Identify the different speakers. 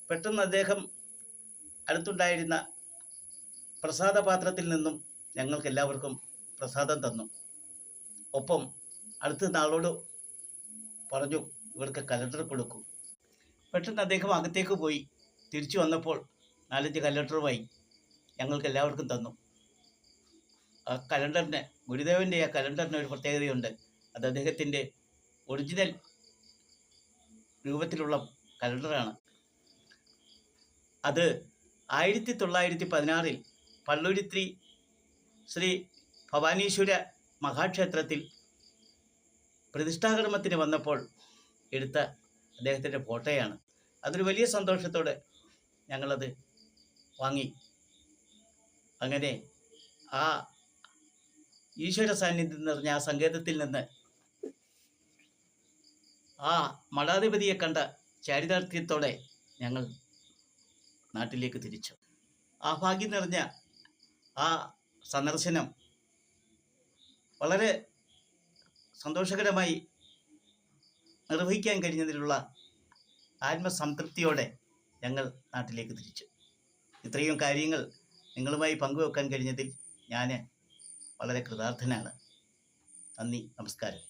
Speaker 1: പെട്ടെന്ന് അദ്ദേഹം അടുത്തുണ്ടായിരുന്ന പ്രസാദപാത്രത്തിൽ നിന്നും ഞങ്ങൾക്കെല്ലാവർക്കും പ്രസാദം തന്നു. ഒപ്പം അടുത്ത നാളോട് പറഞ്ഞു ഇവർക്ക് കലണ്ടർ കൊടുക്കും. പെട്ടെന്ന് അദ്ദേഹം അകത്തേക്ക് പോയി. തിരിച്ചു വന്നപ്പോൾ 4-5 കലണ്ടറുമായി ഞങ്ങൾക്കെല്ലാവർക്കും തന്നു. ആ കലണ്ടറിന്, ഗുരുദേവൻ്റെ ആ കലണ്ടറിന് ഒരു പ്രത്യേകതയുണ്ട്. അത് അദ്ദേഹത്തിൻ്റെ ഒറിജിനൽ രൂപത്തിലുള്ള കലണ്ടറാണ്. അത് 1916 പള്ളുരുത്തി ശ്രീ ഭവാനീശ്വര മഹാക്ഷേത്രത്തിൽ പ്രതിഷ്ഠാകർമ്മത്തിന് വന്നപ്പോൾ എടുത്ത അദ്ദേഹത്തിൻ്റെ ഫോട്ടോയാണ്. അതൊരു വലിയ സന്തോഷത്തോടെ ഞങ്ങളത് വാങ്ങി. അങ്ങനെ ആ ഈശ്വര സാന്നിധ്യം നിറഞ്ഞ ആ സങ്കേതത്തിൽ നിന്ന് ആ മഠാധിപതിയെ കണ്ട ചാരിതാർത്ഥ്യത്തോടെ ഞങ്ങൾ നാട്ടിലേക്ക് തിരിച്ചു. ആ ഭാഗ്യം നിറഞ്ഞ ആ സന്ദർശനം വളരെ സന്തോഷകരമായി നിർവഹിക്കാൻ കഴിഞ്ഞതിലുള്ള ആത്മസംതൃപ്തിയോടെ ഞങ്ങൾ നാട്ടിലേക്ക് തിരിച്ചു. ഇത്രയും കാര്യങ്ങൾ നിങ്ങളുമായി പങ്കുവെക്കാൻ കഴിഞ്ഞതിൽ ഞാൻ വളരെ കൃതാർത്ഥനാണ്. നന്ദി, നമസ്കാരം.